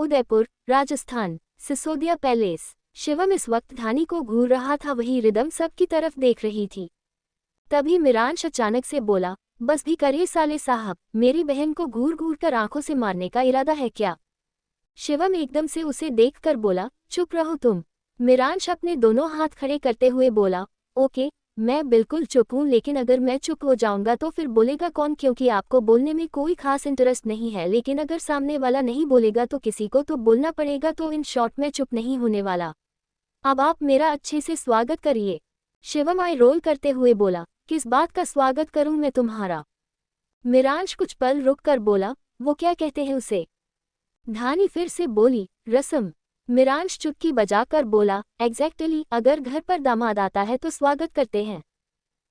Udaipur, Rajasthan, Sisodia palace. Shivam इस वक्त धानी को घूर रहा था, वही रिदम सबकी तरफ देख रही थी। तभी मिरांश अचानक से बोला, बस भी करिए साले साहब, मेरी बहन को घूर घूर कर आंखों से मारने का इरादा है क्या? शिवम एकदम से उसे देखकर बोला, चुप रहो तुम। मिरांश अपने दोनों हाथ खड़े करते हुए बोला, ओके, मैं बिल्कुल चुप हूँ, लेकिन अगर मैं चुप हो जाऊंगा तो फिर बोलेगा कौन? क्योंकि आपको बोलने में कोई खास इंटरेस्ट नहीं है, लेकिन अगर सामने वाला नहीं बोलेगा तो किसी को तो बोलना पड़ेगा, तो इन शॉर्ट में चुप नहीं होने वाला। अब आप मेरा अच्छे से स्वागत करिए। शिवम आई रोल करते हुए बोला, किस बात का स्वागत करूं मैं तुम्हारा? मिरांश कुछ पल रुक कर बोला, वो क्या कहते हैं उसे? धानी फिर से बोली, रस्म। मिरांश चुटकी बजाकर बोला, एग्जैक्टली, अगर घर पर दामाद आता है तो स्वागत करते हैं।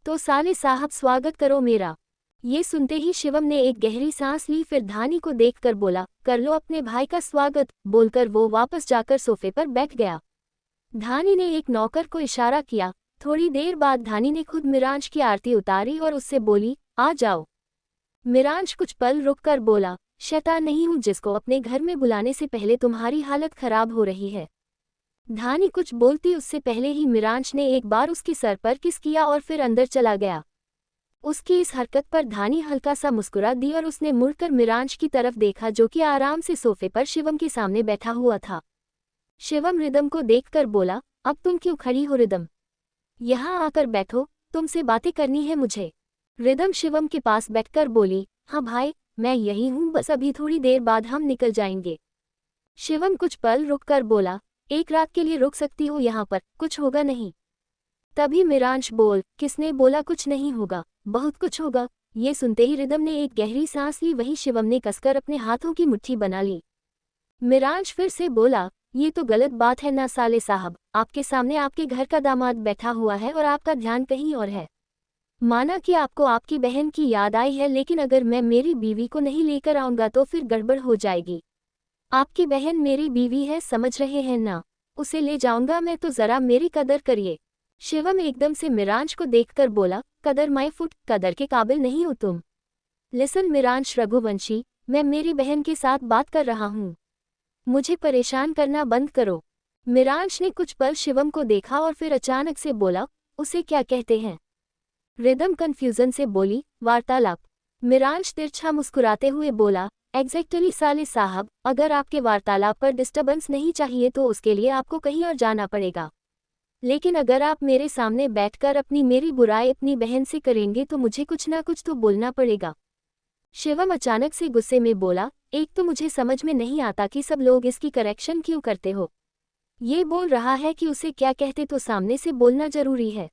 तो साले साहब स्वागत करो मेरा। ये सुनते ही शिवम ने एक गहरी सांस ली, फिर धानी को देखकर बोला, कर लो अपने भाई का स्वागत। बोलकर वो वापस जाकर सोफे पर बैठ गया। धानी ने एक नौकर को इशारा किया। थोड़ी देर बाद धानी ने खुद मिरांश की आरती उतारी और उससे बोली, आ जाओ। मिरांश कुछ पल रुककर बोला, शैतान नहीं हूं जिसको अपने घर में बुलाने से पहले तुम्हारी हालत खराब हो रही है। धानी कुछ बोलती उससे पहले ही मिरांश ने एक बार उसके सर पर किस किया और फिर अंदर चला गया। उसकी इस हरकत पर धानी हल्का सा मुस्कुरा दी और उसने मुड़कर मिरांश की तरफ देखा, जो कि आराम से सोफे पर शिवम के सामने बैठा हुआ था। शिवम रिदम को देखकर बोला, अब तुम क्यों खड़ी हो रिदम? यहाँ आकर बैठो, तुमसे बातें करनी है मुझे। रिदम शिवम के पास बैठकर बोली, हाँ भाई, मैं यही हूँ, बस अभी थोड़ी देर बाद हम निकल जाएंगे। शिवम कुछ पल रुककर बोला, एक रात के लिए रुक सकती हो यहाँ पर, कुछ होगा नहीं? तभी मिरांश बोल, किसने बोला कुछ नहीं होगा? बहुत कुछ होगा। ये सुनते ही रिदम ने एक गहरी सांस ली, वहीं शिवम ने कसकर अपने हाथों की मुट्ठी बना ली। मिरांश फिर से बोला, ये तो गलत बात है ना साले साहब, आपके सामने आपके घर का दामाद बैठा हुआ है और आपका ध्यान कहीं और है। माना कि आपको आपकी बहन की याद आई है, लेकिन अगर मैं मेरी बीवी को नहीं लेकर आऊंगा तो फिर गड़बड़ हो जाएगी। आपकी बहन मेरी बीवी है, समझ रहे हैं ना? उसे ले जाऊंगा मैं, तो जरा मेरी कदर करिए। शिवम एकदम से मिरांश को देखकर बोला, कदर माय फुट, कदर के काबिल नहीं हो तुम। लिसन मिरांश रघुवंशी, मैं मेरी बहन के साथ बात कर रहा हूँ, मुझे परेशान करना बंद करो। मिरांश ने कुछ पल शिवम को देखा और फिर अचानक से बोला, उसे क्या कहते हैं? रिदम कंफ्यूजन से बोली, वार्तालाप। मिरांश तिरछा मुस्कुराते हुए बोला, एग्जैक्टली साले साहब, अगर आपके वार्तालाप पर डिस्टर्बेंस नहीं चाहिए तो उसके लिए आपको कहीं और जाना पड़ेगा, लेकिन अगर आप मेरे सामने बैठकर अपनी मेरी बुराई अपनी बहन से करेंगे तो मुझे कुछ ना कुछ तो बोलना पड़ेगा। शिवम अचानक से गुस्से में बोला, एक तो मुझे समझ में नहीं आता कि सब लोग इसकी करेक्शन क्यों करते हो। ये बोल रहा है कि उसे क्या कहते तो सामने से बोलना जरूरी है।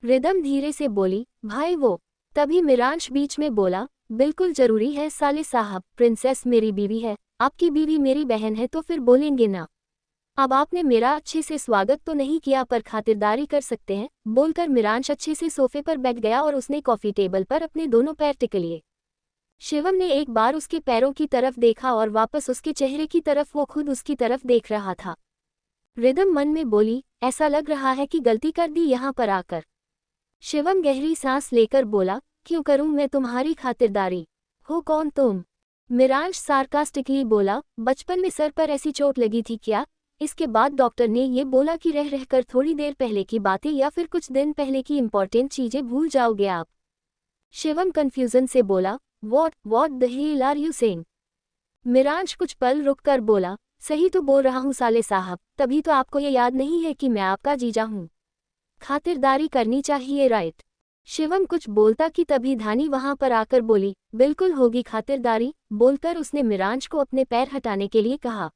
रिदम धीरे से बोली, भाई वो। तभी मिरांश बीच में बोला, बिल्कुल जरूरी है साले साहब, प्रिंसेस मेरी बीवी है, आपकी बीवी मेरी बहन है, तो फिर बोलेंगे ना। अब आपने मेरा अच्छे से स्वागत तो नहीं किया, पर खातिरदारी कर सकते हैं। बोलकर मिरांश अच्छे से सोफे पर बैठ गया और उसने कॉफी टेबल पर अपने दोनों पैर टिक लिए। शिवम ने एक बार उसके पैरों की तरफ देखा और वापस उसके चेहरे की तरफ, वो खुद उसकी तरफ देख रहा था। रिदम मन में बोली, ऐसा लग रहा है कि गलती कर दी यहाँ पर आकर। शिवम गहरी सांस लेकर बोला, क्यों करूं मैं तुम्हारी खातिरदारी? हो कौन तुम? मिरांश सार्कास्टिकली बोला, बचपन में सर पर ऐसी चोट लगी थी क्या? इसके बाद डॉक्टर ने ये बोला कि रह रहकर थोड़ी देर पहले की बातें या फिर कुछ दिन पहले की इंपॉर्टेंट चीजें भूल जाओगे आप। शिवम कंफ्यूजन से बोला, What the hell are you saying? मिरांश कुछ पल रुककर बोला, सही तो बोल रहा हूँ साले साहब, तभी तो आपको ये याद नहीं है कि मैं आपका जीजा हूँ। खातिरदारी करनी चाहिए, राइट? शिवम कुछ बोलता कि तभी धानी वहां पर आकर बोली, बिल्कुल होगी खातिरदारी। बोलकर उसने मिरांश को अपने पैर हटाने के लिए कहा।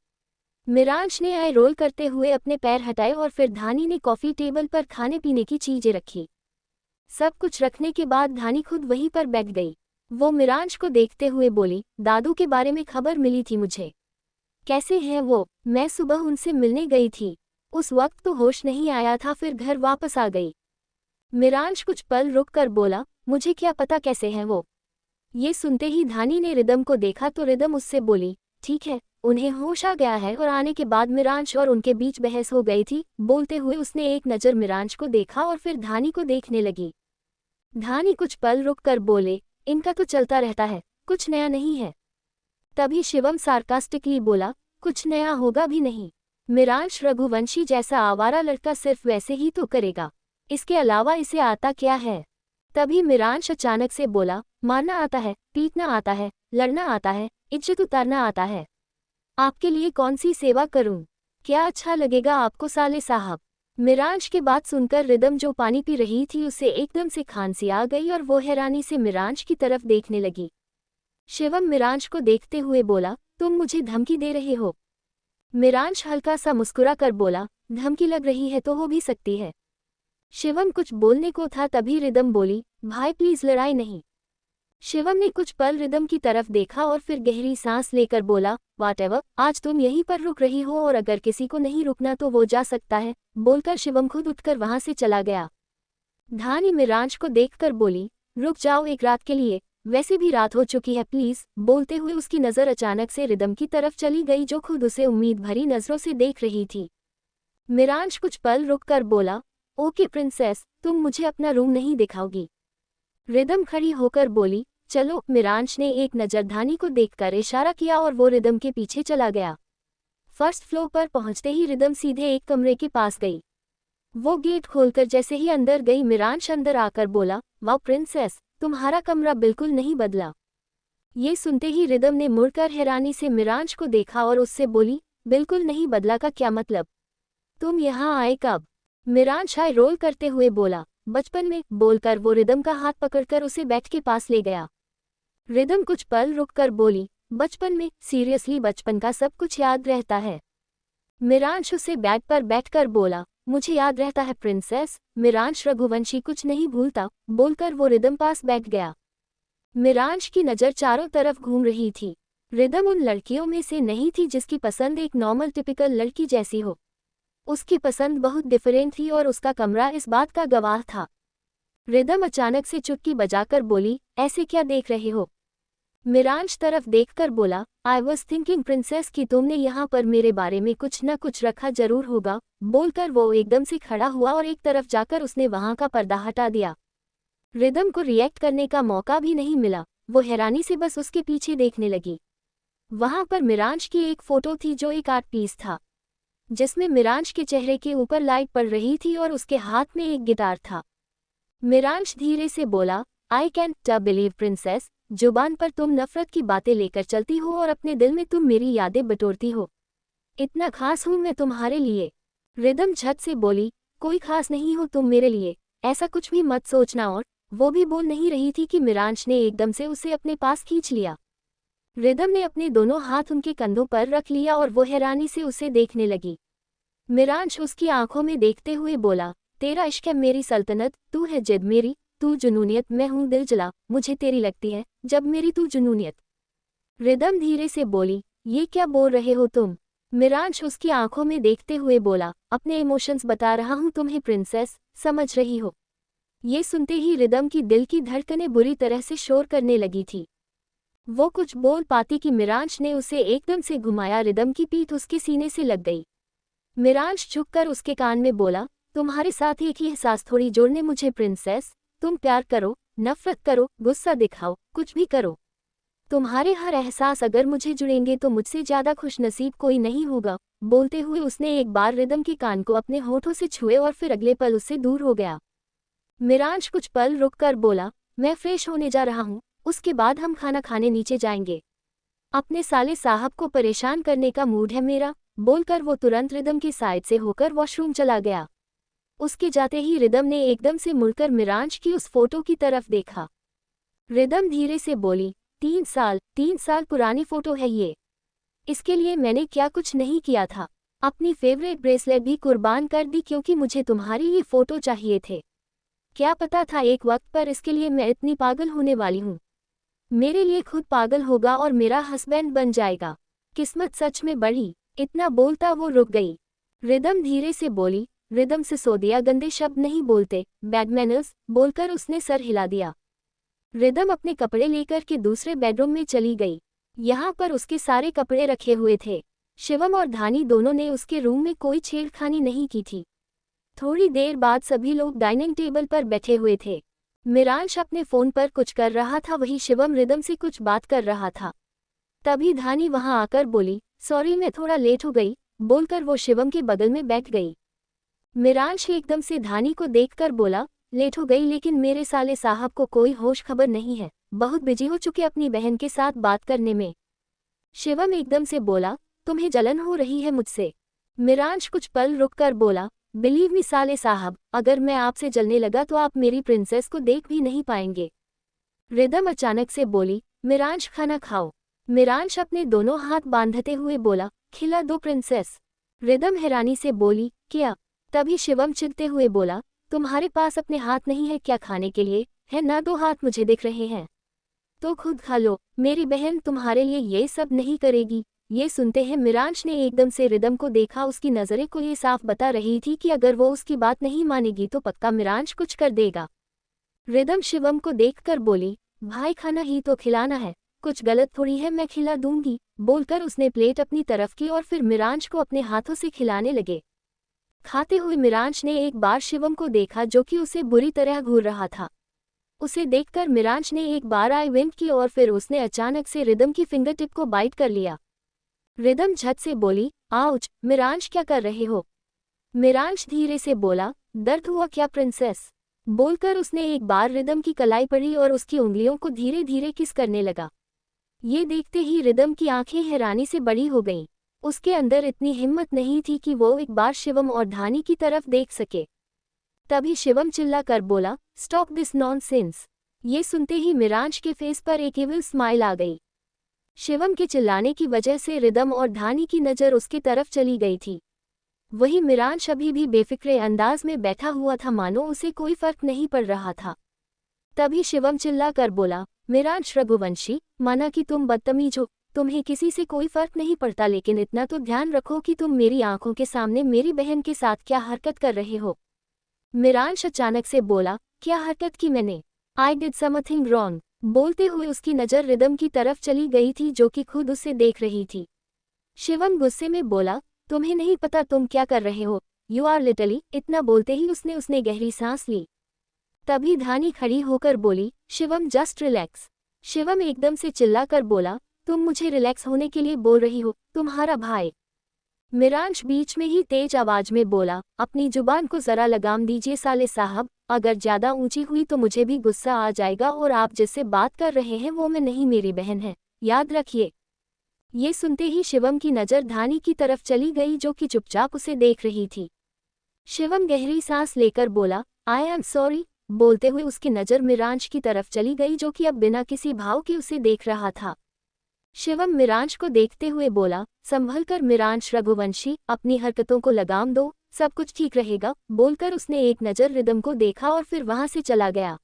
मिरांश ने आई रोल करते हुए अपने पैर हटाए और फिर धानी ने कॉफी टेबल पर खाने पीने की चीजें रखी। सब कुछ रखने के बाद धानी खुद वहीं पर बैठ गई। वो मिरांश को देखते हुए बोली, दादू के बारे में खबर मिली थी मुझे। कैसे हैं वो? मैं सुबह उनसे मिलने गई थी, उस वक्त तो होश नहीं आया था, फिर घर वापस आ गई। मिरांश कुछ पल रुककर बोला, मुझे क्या पता कैसे हैं वो। ये सुनते ही धानी ने रिदम को देखा तो रिदम उससे बोली, ठीक है, उन्हें होश आ गया है। और आने के बाद मिरांश और उनके बीच बहस हो गई थी। बोलते हुए उसने एक नज़र मिरांश को देखा और फिर धानी को देखने लगी। धानी कुछ पल रुककर बोले, इनका तो चलता रहता है, कुछ नया नहीं है। तभी शिवम सार्कास्टिकली बोला, कुछ नया होगा भी नहीं। मिरांश रघुवंशी जैसा आवारा लड़का सिर्फ वैसे ही तो करेगा, इसके अलावा इसे आता क्या है। तभी मिरांश अचानक से बोला, मारना आता है, पीटना आता है, लड़ना आता है, इज्जत उतारना आता है। आपके लिए कौन सी सेवा करूं? क्या अच्छा लगेगा आपको साले साहब? मिरांश की बात सुनकर रिदम जो पानी पी रही थी उसे एकदम से खांसी आ गई और वो हैरानी से मिरांश की तरफ देखने लगी। शिवम मिरांश को देखते हुए बोला, तुम मुझे धमकी दे रहे हो? मिरांश हल्का सा मुस्कुरा कर बोला, धमकी लग रही है तो हो भी सकती है। शिवम कुछ बोलने को था तभी रिदम बोली, भाई प्लीज लड़ाई नहीं। शिवम ने कुछ पल रिदम की तरफ देखा और फिर गहरी सांस लेकर बोला, व्हाटएवर, आज तुम यहीं पर रुक रही हो और अगर किसी को नहीं रुकना तो वो जा सकता है। बोलकर शिवम खुद उठकर वहां से चला गया। धानी मिरांश को देखकर बोली, रुक जाओ एक रात के लिए, वैसे भी रात हो चुकी है प्लीज। बोलते हुए उसकी नज़र अचानक से रिदम की तरफ चली गई जो खुद उसे उम्मीद भरी नजरों से देख रही थी। मिरांश कुछ पल रुककर बोला, ओके प्रिंसेस, तुम मुझे अपना रूम नहीं दिखाओगी? रिदम खड़ी होकर बोली, चलो। मिरांश ने एक नज़र धानी को देखकर इशारा किया और वो रिदम के पीछे चला गया। फर्स्ट फ्लोर पर पहुंचते ही रिदम सीधे एक कमरे के पास गई। वो गेट खोलकर जैसे ही अंदर गई मिरांश अंदर आकर बोला, वाह प्रिंसेस, तुम्हारा कमरा बिल्कुल नहीं बदला। ये सुनते ही रिदम ने मुड़कर हैरानी से मिरांश को देखा और उससे बोली, बिल्कुल नहीं बदला का क्या मतलब? तुम यहाँ आए कब? मिरांश आई रोल करते हुए बोला, बचपन में। बोलकर वो रिदम का हाथ पकड़कर उसे बेड के पास ले गया। रिदम कुछ पल रुककर बोली, बचपन में? सीरियसली बचपन का सब कुछ याद रहता है? मिरांश उसे बेड पर बैठकर बोला, मुझे याद रहता है प्रिंसेस। मिरांश रघुवंशी कुछ नहीं भूलता। बोलकर वो रिदम पास बैठ गया। मिरांश की नज़र चारों तरफ घूम रही थी। रिदम उन लड़कियों में से नहीं थी जिसकी पसंद एक नॉर्मल टिपिकल लड़की जैसी हो। उसकी पसंद बहुत डिफरेंट थी और उसका कमरा इस बात का गवाह था। रिदम अचानक से चुटकी बजाकर बोली, ऐसे क्या देख रहे हो? मिरांश तरफ देखकर बोला, आई वॉज थिंकिंग प्रिंसेस कि तुमने यहाँ पर मेरे बारे में कुछ न कुछ रखा जरूर होगा। बोलकर वो एकदम से खड़ा हुआ और एक तरफ जाकर उसने वहां का पर्दा हटा दिया। रिदम को रिएक्ट करने का मौका भी नहीं मिला। वो हैरानी से बस उसके पीछे देखने लगी। वहां पर मिरांश की एक फोटो थी जो एक आर्ट पीस था, जिसमें मिरांश के चेहरे के ऊपर लाइट पड़ रही थी और उसके हाथ में एक गिटार था। मिरांश धीरे से बोला, आई कैंट बिलीव प्रिंसेस, जुबान पर तुम नफरत की बातें लेकर चलती हो और अपने दिल में तुम मेरी यादें बटोरती हो। इतना खास हूं मैं तुम्हारे लिए? रिदम झट से बोली, कोई खास नहीं हो तुम मेरे लिए, ऐसा कुछ भी मत सोचना। और वो भी बोल नहीं रही थी कि मिरांश ने एकदम से उसे अपने पास खींच लिया। रिदम ने अपने दोनों हाथ उनके कंधों पर रख लिया और वो हैरानी से उसे देखने लगी। मिरांश उसकी आंखों में देखते हुए बोला, तेरा इश्क है मेरी सल्तनत, तू है जिद मेरी, तू जुनूनियत, मैं हूँ दिल जला, मुझे तेरी लगती है जब मेरी तू जुनूनियत। रिदम धीरे से बोली, ये क्या बोल रहे हो तुम? मिरांश उसकी आंखों में देखते हुए बोला, अपने इमोशंस बता रहा हूँ तुम्हें प्रिंसेस, समझ रही हो? ये सुनते ही रिदम की दिल की धड़कनें बुरी तरह से शोर करने लगी थी। वो कुछ बोल पाती कि मिरांश ने उसे एकदम से घुमाया। रिदम की पीठ उसके सीने से लग गई। मिरांश झुककर उसके कान में बोला, तुम्हारे साथ एक ही एहसास थोड़ी जोड़ने मुझे प्रिंसेस। तुम प्यार करो, नफरत करो, गुस्सा दिखाओ, कुछ भी करो, तुम्हारे हर एहसास अगर मुझे जुड़ेंगे तो मुझसे ज्यादा खुशनसीब कोई नहीं होगा। बोलते हुए उसने एक बार रिदम के कान को अपने होठों से छुए और फिर अगले पल उससे दूर हो गया। मिरांश कुछ पल रुककर बोला, मैं फ्रेश होने जा रहा हूँ, उसके बाद हम खाना खाने नीचे जाएंगे। अपने साले साहब को परेशान करने का मूड है मेरा। बोलकर वो तुरंत रिदम की साइड से होकर वॉशरूम चला गया। उसके जाते ही रिदम ने एकदम से मुड़कर मिरांश की उस फोटो की तरफ देखा। रिदम धीरे से बोली, 3 साल पुरानी फोटो है ये। इसके लिए मैंने क्या कुछ नहीं किया था, अपनी फेवरेट ब्रेसलेट भी कुर्बान कर दी क्योंकि मुझे तुम्हारी ये फोटो चाहिए थे। क्या पता था एक वक्त पर इसके लिए मैं इतनी पागल होने वाली हूँ। मेरे लिए खुद पागल होगा और मेरा हस्बैंड बन जाएगा। किस्मत सच में बड़ी। इतना बोलता वो रुक गई। रिदम धीरे से बोली, रिदम सिसोदिया गंदे शब्द नहीं बोलते, बैड मैनर्स। बोलकर उसने सर हिला दिया। रिदम अपने कपड़े लेकर के दूसरे बेडरूम में चली गई। यहाँ पर उसके सारे कपड़े रखे हुए थे। शिवम और धानी दोनों ने उसके रूम में कोई छेड़खानी नहीं की थी। थोड़ी देर बाद सभी लोग डाइनिंग टेबल पर बैठे हुए थे। मिरांश अपने फोन पर कुछ कर रहा था, वही शिवम रिदम से कुछ बात कर रहा था। तभी धानी वहां आकर बोली, सॉरी मैं थोड़ा लेट हो गई, बोलकर वो शिवम के बगल में बैठ गई। मिरांश एकदम से धानी को देखकर बोला, लेट हो गई लेकिन मेरे साले साहब को कोई होश खबर नहीं है, बहुत बिजी हो चुके अपनी बहन के साथ बात करने में। शिवम एकदम से बोला, तुम्हें जलन हो रही है मुझसे? मिरांश कुछ पल रुककर बोला, बिलीव मी साले साहब, अगर मैं आपसे जलने लगा तो आप मेरी प्रिंसेस को देख भी नहीं पाएंगे। रिदम अचानक से बोली, मिरांश खाना खाओ। मिरांश अपने दोनों हाथ बांधते हुए बोला, खिला दो प्रिंसेस। रिदम हैरानी से बोली, क्या? तभी शिवम चिढ़ते हुए बोला, तुम्हारे पास अपने हाथ नहीं है क्या खाने के लिए? है ना, दो हाथ मुझे दिख रहे हैं, तो खुद खा लो, मेरी बहन तुम्हारे लिए ये सब नहीं करेगी। ये सुनते हैं मिरांश ने एकदम से रिदम को देखा, उसकी नज़रें को ये साफ बता रही थी कि अगर वो उसकी बात नहीं मानेगी तो पक्का मिरांश कुछ कर देगा। रिदम शिवम को देखकर बोली, भाई खाना ही तो खिलाना है, कुछ गलत थोड़ी है, मैं खिला दूंगी, बोलकर उसने प्लेट अपनी तरफ की और फिर मिरांश को अपने हाथों से खिलाने लगे। खाते हुए मिरांश ने एक बार शिवम को देखा जो कि उसे बुरी तरह घूर रहा था। उसे देखकर मिरांश ने एक बार आई विंक की और फिर उसने अचानक से रिदम की फिंगर टिप को बाइट कर लिया। रिदम झट से बोली, आउच, मिरांश क्या कर रहे हो? मिरांश धीरे से बोला, दर्द हुआ क्या प्रिंसेस? बोलकर उसने एक बार रिदम की कलाई पड़ी और उसकी उंगलियों को धीरे धीरे किस करने लगा। ये देखते ही रिदम की आंखें हैरानी से बड़ी हो गईं। उसके अंदर इतनी हिम्मत नहीं थी कि वो एक बार शिवम और धानी की तरफ देख सके। तभी शिवम चिल्ला कर बोला, स्टॉप दिस नॉनसेंस। ये सुनते ही मिरांश के फेस पर एक इविल स्माइल आ गई। शिवम के चिल्लाने की वजह से रिदम और धानी की नज़र उसकी तरफ चली गई थी। वही मिरांश अभी भी बेफिक्रे अंदाज में बैठा हुआ था, मानो उसे कोई फर्क नहीं पड़ रहा था। तभी शिवम चिल्ला कर बोला, मिरांश रघुवंशी, माना कि तुम बदतमीज हो, तुम्हें किसी से कोई फर्क नहीं पड़ता, लेकिन इतना तो ध्यान रखो कि तुम मेरी आंखों के सामने मेरी बहन के साथ क्या हरकत कर रहे हो। मिरांश अचानक से बोला, क्या हरकत की मैंने? I did something wrong. बोलते हुए उसकी नज़र रिदम की तरफ चली गई थी जो कि खुद उसे देख रही थी। शिवम गुस्से में बोला, तुम्हें नहीं पता तुम क्या कर रहे हो, यू आर लिटली। इतना बोलते ही उसने गहरी सांस ली। तभी धानी खड़ी होकर बोली, शिवम जस्ट रिलैक्स। शिवम एकदम से चिल्लाकर बोला, तुम मुझे रिलैक्स होने के लिए बोल रही हो, तुम्हारा भाई? मिरांश बीच में ही तेज आवाज में बोला, अपनी जुबान को जरा लगाम दीजिए साले साहब, अगर ज्यादा ऊंची हुई तो मुझे भी गुस्सा आ जाएगा, और आप जिससे बात कर रहे हैं वो मैं नहीं, मेरी बहन है, याद रखिए। ये सुनते ही शिवम की नज़र धानी की तरफ चली गई जो कि चुपचाप उसे देख रही थी। शिवम गहरी सांस लेकर बोला, आई एम सॉरी। बोलते हुए उसकी नज़र मिरांश की तरफ चली गई जो कि अब बिना किसी भाव के उसे देख रहा था। शिवम मिरांश को देखते हुए बोला, संभल कर मिरांश रघुवंशी, अपनी हरकतों को लगाम दो, सब कुछ ठीक रहेगा। बोलकर उसने एक नज़र रिदम को देखा और फिर वहां से चला गया।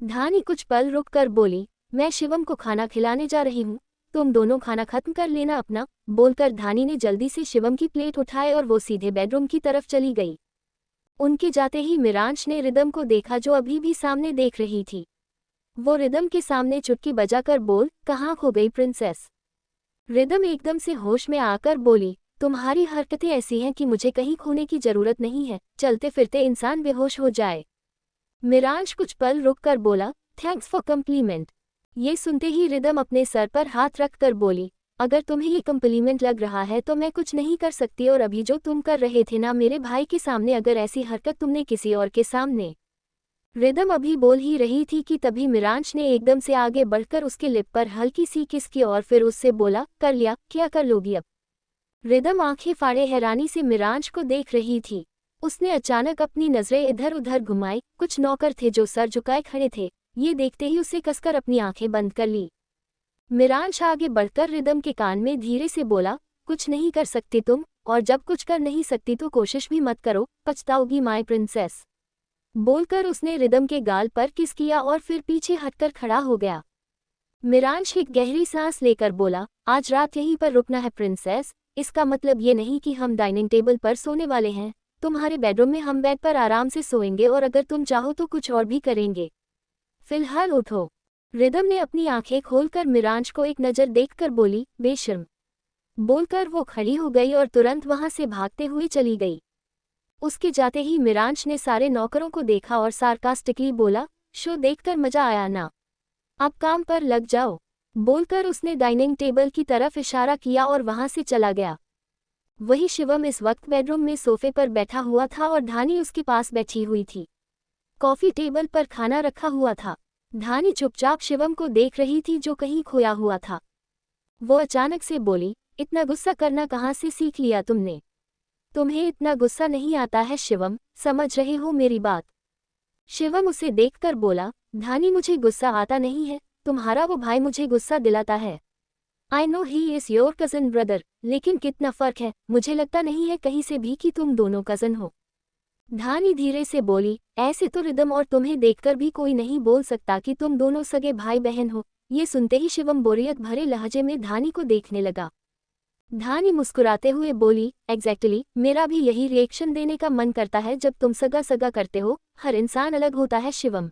धानी कुछ पल रुक कर बोली, मैं शिवम को खाना खिलाने जा रही हूँ, तुम दोनों खाना खत्म कर लेना अपना। बोलकर धानी ने जल्दी से शिवम की प्लेट उठाए और वो सीधे बेडरूम की तरफ चली गई। उनके जाते ही मिरांश ने रिदम को देखा जो अभी भी सामने देख रही थी। वो रिदम के सामने चुटकी बजाकर बोल, कहाँ खो गई प्रिंसेस? रिदम एकदम से होश में आकर बोली, तुम्हारी हरकतें ऐसी हैं कि मुझे कहीं खोने की जरूरत नहीं है, चलते फिरते इंसान बेहोश हो जाए। मिरांश कुछ पल रुककर बोला, थैंक्स फॉर कम्प्लीमेंट। ये सुनते ही रिदम अपने सर पर हाथ रखकर बोली, अगर तुम्हें ये कम्प्लीमेंट लग रहा है तो मैं कुछ नहीं कर सकती, और अभी जो तुम कर रहे थे ना मेरे भाई के सामने, अगर ऐसी हरकत तुमने किसी और के सामने। रिदम अभी बोल ही रही थी कि तभी मिरांश ने एकदम से आगे बढ़कर उसके लिप पर हल्की सी किस की और फिर उससे बोला, कर लिया, क्या कर लोगी अब? रिदम आंखें फाड़े हैरानी से मिरांश को देख रही थी। उसने अचानक अपनी नजरें इधर उधर घुमाई, कुछ नौकर थे जो सर झुकाए खड़े थे, ये देखते ही उसे कसकर अपनी आंखें बंद कर ली। मिरांश आगे बढ़कर रिदम के कान में धीरे से बोला, कुछ नहीं कर सकती तुम, और जब कुछ कर नहीं सकती तो कोशिश भी मत करो, पछताओगी माय प्रिंसेस। बोलकर उसने रिदम के गाल पर किस किया और फिर पीछे हटकर खड़ा हो गया। मिरांश एक गहरी सांस लेकर बोला, आज रात यहीं पर रुकना है प्रिंसेस, इसका मतलब ये नहीं कि हम डाइनिंग टेबल पर सोने वाले हैं, तुम्हारे बेडरूम में हम बेड पर आराम से सोएंगे और अगर तुम चाहो तो कुछ और भी करेंगे, फिलहाल उठो। रिदम ने अपनी आंखें खोलकर मिरांश को एक नज़र देखकर बोली, बेशर्म। बोलकर वो खड़ी हो गई और तुरंत वहां से भागते हुए चली गई। उसके जाते ही मिरांश ने सारे नौकरों को देखा और सार्कास्टिकली बोला, शो देखकर मजा आया ना, अब काम पर लग जाओ। बोलकर उसने डाइनिंग टेबल की तरफ इशारा किया और वहां से चला गया। वही शिवम इस वक्त बेडरूम में सोफे पर बैठा हुआ था और धानी उसके पास बैठी हुई थी। कॉफी टेबल पर खाना रखा हुआ था। धानी चुपचाप शिवम को देख रही थी जो कहीं खोया हुआ था। वो अचानक से बोली, इतना गुस्सा करना कहाँ से सीख लिया तुमने? तुम्हें इतना गुस्सा नहीं आता है शिवम, समझ रहे हो मेरी बात? शिवम उसे देखकर बोला, धानी मुझे गुस्सा आता नहीं है, तुम्हारा वो भाई मुझे गुस्सा दिलाता है। I know he is your cousin brother, लेकिन कितना फर्क है, मुझे लगता नहीं है कहीं से भी कि तुम दोनों कज़न हो। धानी धीरे से बोली, ऐसे तो रिदम और तुम्हें देखकर भी कोई नहीं बोल सकता कि तुम दोनों सगे भाई बहन हो। ये सुनते ही शिवम बोरियत भरे लहजे में धानी को देखने लगा। धानी मुस्कुराते हुए बोली, एग्जैक्टली, मेरा भी यही रिएक्शन देने का मन करता है जब तुम सगा सगा करते हो। हर इंसान अलग होता है शिवम।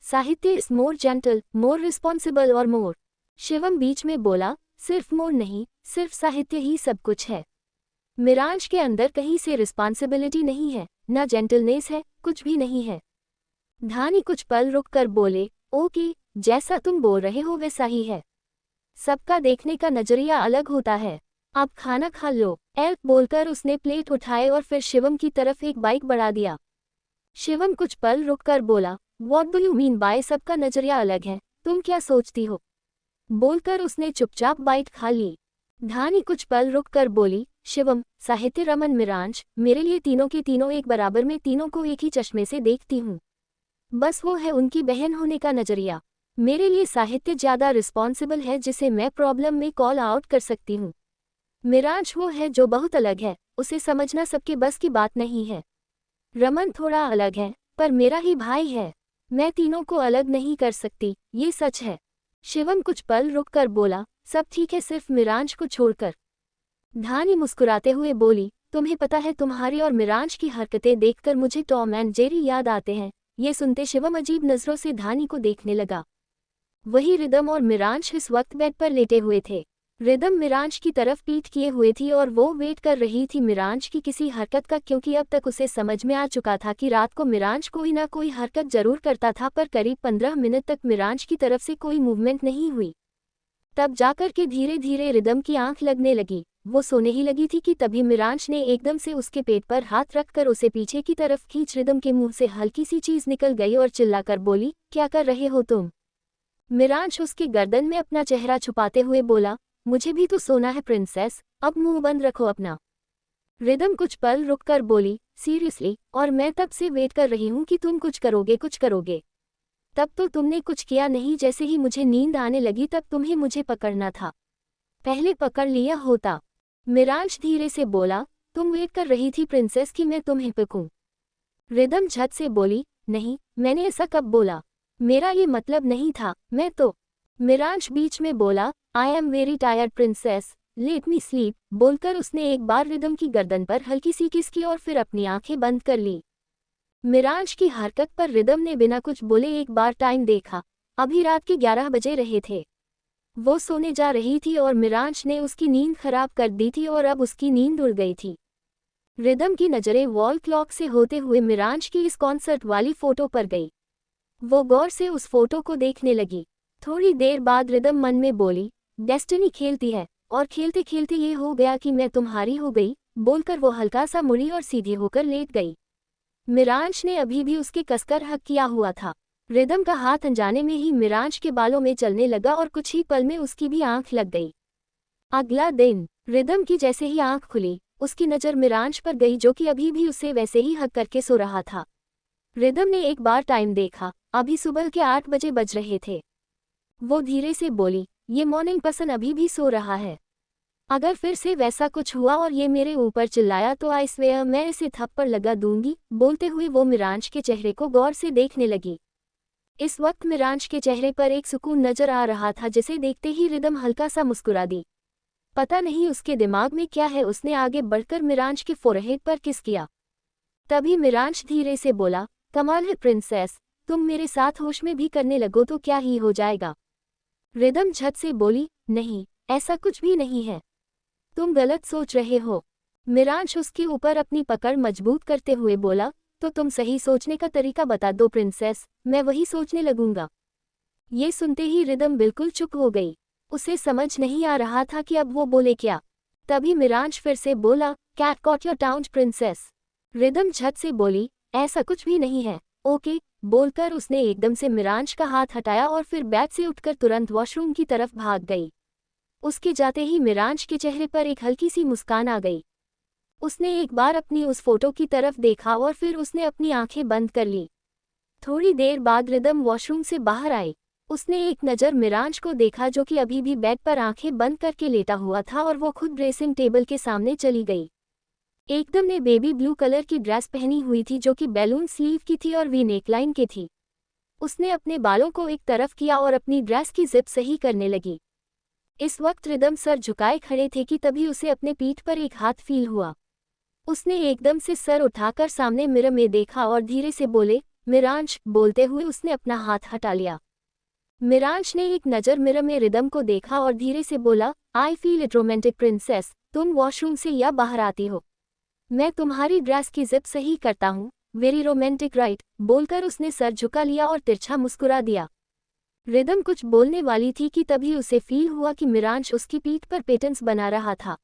साहित्य is more gentle, more responsible और मोर। शिवम बीच में बोला, सिर्फ मोर नहीं, सिर्फ साहित्य ही सब कुछ है। मिरांश के अंदर कहीं से रिस्पॉन्सिबिलिटी नहीं है, ना जेंटलनेस है, कुछ भी नहीं है। धानी कुछ पल रुक कर बोले, ओके, जैसा तुम बोल रहे हो वैसा ही है। सबका देखने का नजरिया अलग होता है। अब खाना खा लो। एल्क बोलकर उसने प्लेट उठाए और फिर शिवम की तरफ एक बाइक बढ़ा दिया। शिवम कुछ पल रुककर बोला, what do you mean by सबका नजरिया अलग है, तुम क्या सोचती हो? बोलकर उसने चुपचाप बाइट खा ली। धानी कुछ पल रुककर बोली, शिवम, साहित्य, रमन, मिरांश, मेरे लिए तीनों के तीनों एक बराबर, में तीनों को एक ही चश्मे से देखती हूँ। बस वो है उनकी बहन होने का नजरिया। मेरे लिए साहित्य ज्यादा रिस्पॉन्सिबल है, जिसे मैं प्रॉब्लम में कॉल आउट कर सकती हूँ। मिरांश वो है जो बहुत अलग है, उसे समझना सबके बस की बात नहीं है। रमन थोड़ा अलग है, पर मेरा ही भाई है। मैं तीनों को अलग नहीं कर सकती, ये सच है। शिवम कुछ पल रुककर बोला, सब ठीक है सिर्फ मिरांश को छोड़कर। धानी मुस्कुराते हुए बोली, तुम्हें पता है तुम्हारी और मिरांश की हरकतें देखकर मुझे टॉम एंड जेरी याद आते हैं। ये सुनते शिवम अजीब नजरों से धानी को देखने लगा। वही रिदम और मिरांश इस वक्त बेड पर लेटे हुए थे। रिदम मिरांश की तरफ पीठ किए हुए थी और वो वेट कर रही थी मिरांश की किसी हरकत का, क्योंकि अब तक उसे समझ में आ चुका था कि रात को मिरांश कोई ना कोई हरकत जरूर करता था, पर करीब 15 मिनट तक मिरांश की तरफ से कोई मूवमेंट नहीं हुई। तब जाकर के धीरे धीरे रिदम की आंख लगने लगी। वो सोने ही लगी थी कि तभी मिरांश ने एकदम से उसके पेट पर हाथ रखकर उसे पीछे की तरफ खींच। रिदम के मुंह से हल्की सी चीज निकल गई और चिल्लाकर बोली, क्या कर रहे हो तुम? मिरांश उसके गर्दन में अपना चेहरा छुपाते हुए बोला, मुझे भी तो सोना है प्रिंसेस, अब मुंह बंद रखो अपना। रिदम कुछ पल रुककर बोली, सीरियसली, और मैं तब से वेट कर रही हूँ कि तुम कुछ करोगे कुछ करोगे। तब तो तुमने कुछ किया नहीं, जैसे ही मुझे नींद आने लगी तब तुम्हें मुझे पकड़ना था, पहले पकड़ लिया होता। मिरांश धीरे से बोला, तुम वेट कर रही थी प्रिंसेस कि मैं तुम्हें पकूं। रिदम झट से बोली, नहीं, मैंने ऐसा कब बोला? मेरा ये मतलब नहीं था, मैं तो। मिरांश बीच में बोला, I am very tired princess, let me sleep. बोलकर उसने एक बार रिदम की गर्दन पर हल्की सी किस की और फिर अपनी आंखें बंद कर ली। मिरांश की हरकत पर रिदम ने बिना कुछ बोले एक बार टाइम देखा। अभी रात के 11 बजे रहे थे। वो सोने जा रही थी और मिरांश ने उसकी नींद खराब कर दी थी और अब उसकी नींद उड़ गई थी। रिदम की नजरें वॉल क्लॉक से होते हुए मिरांश की इस कॉन्सर्ट वाली फोटो पर गई। वो गौर से उस फोटो को देखने लगी। थोड़ी देर बाद रिदम मन में बोली, डेस्टिनी खेलती है, और खेलते खेलते ये हो गया कि मैं तुम्हारी हो गई। बोलकर वो हल्का सा मुड़ी और सीधी होकर लेट गई। मिरांश ने अभी भी उसके कसकर हक किया हुआ था। रिदम का हाथ अनजाने में ही मिरांश के बालों में चलने लगा और कुछ ही पल में उसकी भी आंख लग गई। अगला दिन रिदम की जैसे ही आंख खुली, उसकी नज़र मिरांश पर गई जो कि अभी भी उसे वैसे ही हक करके सो रहा था। रिदम ने एक बार टाइम देखा, अभी सुबह के 8 बजे बज रहे थे। वो धीरे से बोली, ये मॉर्निंग पर्सन अभी भी सो रहा है। अगर फिर से वैसा कुछ हुआ और ये मेरे ऊपर चिल्लाया तो आई स्वेयर मैं इसे थप्पड़ लगा दूंगी। बोलते हुए वो मिरांश के चेहरे को गौर से देखने लगी। इस वक्त मिरांश के चेहरे पर एक सुकून नजर आ रहा था, जिसे देखते ही रिदम हल्का सा मुस्कुरा दी। पता नहीं उसके दिमाग में क्या है, उसने आगे बढ़कर मिरांश के फोरहेड पर किस किया। तभी मिरांश धीरे से बोला, कमाल है प्रिंसेस, तुम मेरे साथ होश में भी करने लगो तो क्या ही हो जाएगा। रिदम झट से बोली, नहीं, ऐसा कुछ भी नहीं है, तुम गलत सोच रहे हो। मिरांश उसके ऊपर अपनी पकड़ मजबूत करते हुए बोला, तो तुम सही सोचने का तरीका बता दो प्रिंसेस, मैं वही सोचने लगूंगा। ये सुनते ही रिदम बिल्कुल चुप हो गई। उसे समझ नहीं आ रहा था कि अब वो बोले क्या। तभी मिरांश फिर से बोला, cat caught your town princess. Rhythm झट से बोली, ऐसा कुछ भी नहीं है। ओके, बोलकर उसने एकदम से मिरांश का हाथ हटाया और फिर बेड से उठकर तुरंत वॉशरूम की तरफ भाग गई। उसके जाते ही मिरांश के चेहरे पर एक हल्की सी मुस्कान आ गई। उसने एक बार अपनी उस फोटो की तरफ देखा और फिर उसने अपनी आंखें बंद कर ली। थोड़ी देर बाद रिदम वॉशरूम से बाहर आई। उसने एक नज़र मिरांश को देखा जो कि अभी भी बेड पर आंखें बंद करके लेटा हुआ था और वो खुद ड्रेसिंग टेबल के सामने चली गई। एकदम ने बेबी ब्लू कलर की ड्रेस पहनी हुई थी जो कि बैलून स्लीव की थी और वी नेकलाइन की थी। उसने अपने बालों को एक तरफ किया और अपनी ड्रेस की जिप सही करने लगी। इस वक्त रिदम सर झुकाए खड़े थे कि तभी उसे अपने पीठ पर एक हाथ फील हुआ। उसने एकदम से सर उठाकर सामने मिरर में देखा और धीरे से बोले, मिरांश, बोलते हुए उसने अपना हाथ हटा लिया। मिरांश ने एक नज़र मिरर में रिदम को देखा और धीरे से बोला, I feel it romantic princess, तुम वॉशरूम से या बाहर आती हो, मैं तुम्हारी ड्रेस की जिप सही करता हूँ, वेरी रोमांटिक राइट। बोलकर उसने सर झुका लिया और तिरछा मुस्कुरा दिया। रिदम कुछ बोलने वाली थी कि तभी उसे फील हुआ कि मिरांश उसकी पीठ पर पेटेंस बना रहा था।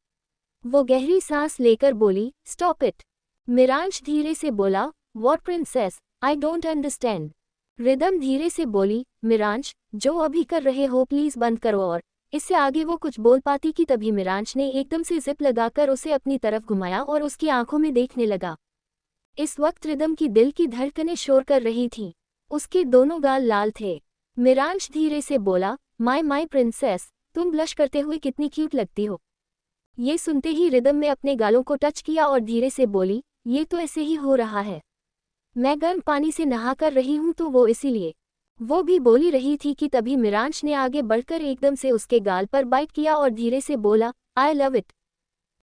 वो गहरी सांस लेकर बोली, स्टॉप इट। मिरांश धीरे से बोला, what princess, I don't understand. Rhythm धीरे से बोली, मिरांश, जो अभी कर रहे हो प्लीज बंद करो। और इससे आगे वो कुछ बोल पाती कि तभी मिरांश ने एकदम से जिप लगाकर उसे अपनी तरफ घुमाया और उसकी आंखों में देखने लगा। इस वक्त रिदम की दिल की धड़कनें शोर कर रही थीं। उसके दोनों गाल लाल थे। मिरांश धीरे से बोला, माय प्रिंसेस, तुम ब्लश करते हुए कितनी क्यूट लगती हो। ये सुनते ही रिदम ने अपने गालों को टच किया और धीरे से बोली, ये तो ऐसे ही हो रहा है, मैं गर्म पानी से नहा कर रही हूँ तो वो इसीलिए। वो भी बोली रही थी कि तभी मिरांश ने आगे बढ़कर एकदम से उसके गाल पर बाइट किया और धीरे से बोला, आई लव इट।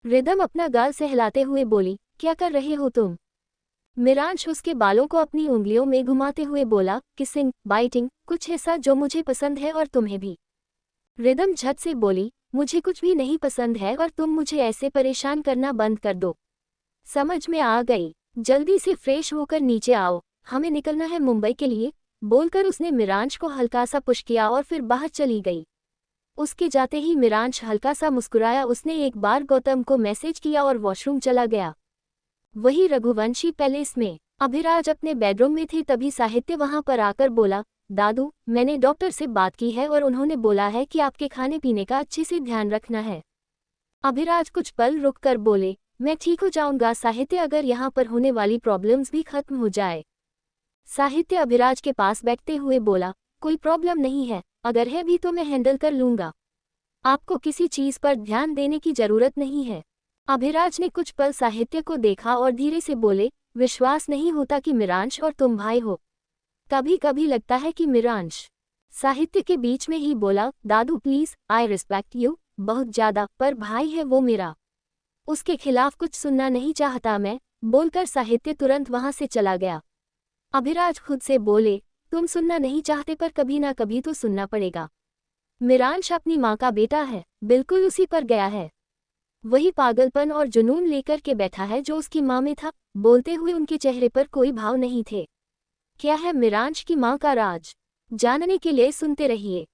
रिदम अपना गाल सहलाते हुए बोली, क्या कर रहे हो तुम। मिरांश उसके बालों को अपनी उंगलियों में घुमाते हुए बोला, किसिंग, बाइटिंग, कुछ ऐसा जो मुझे पसंद है और तुम्हें भी। रिदम झट से बोली, मुझे कुछ भी नहीं पसंद है और तुम मुझे ऐसे परेशान करना बंद कर दो। समझ में आ गई, जल्दी से फ्रेश होकर नीचे आओ, हमें निकलना है मुंबई के लिए। बोलकर उसने मिरांश को हल्का सा पुश किया और फिर बाहर चली गई। उसके जाते ही मिरांश हल्का सा मुस्कुराया। उसने एक बार गौतम को मैसेज किया और वॉशरूम चला गया। वही रघुवंशी पैलेस में अभिराज अपने बेडरूम में थे तभी साहित्य वहां पर आकर बोला, दादू, मैंने डॉक्टर से बात की है और उन्होंने बोला है कि आपके खाने पीने का अच्छे से ध्यान रखना है। अभिराज कुछ पल रुककर बोले, मैं ठीक हो जाऊंगा साहित्य, अगर यहाँ पर होने वाली प्रॉब्लम्स भी खत्म हो जाए। साहित्य अभिराज के पास बैठते हुए बोला, कोई प्रॉब्लम नहीं है, अगर है भी तो मैं हैंडल कर लूंगा, आपको किसी चीज पर ध्यान देने की जरूरत नहीं है। अभिराज ने कुछ पल साहित्य को देखा और धीरे से बोले, विश्वास नहीं होता कि मिरांश और तुम भाई हो, कभी कभी लगता है कि मिरांश। साहित्य के बीच में ही बोला, दादू प्लीज, आई रिस्पेक्ट यू बहुत ज्यादा, पर भाई है वो मेरा, उसके खिलाफ कुछ सुनना नहीं चाहता मैं। बोलकर साहित्य तुरंत वहां से चला गया। अभिराज खुद से बोले, तुम सुनना नहीं चाहते पर कभी ना कभी तो सुनना पड़ेगा। मिरांश अपनी माँ का बेटा है, बिल्कुल उसी पर गया है, वही पागलपन और जुनून लेकर के बैठा है जो उसकी माँ में था। बोलते हुए उनके चेहरे पर कोई भाव नहीं थे। क्या है मिरांश की माँ का राज, जानने के लिए सुनते रहिए।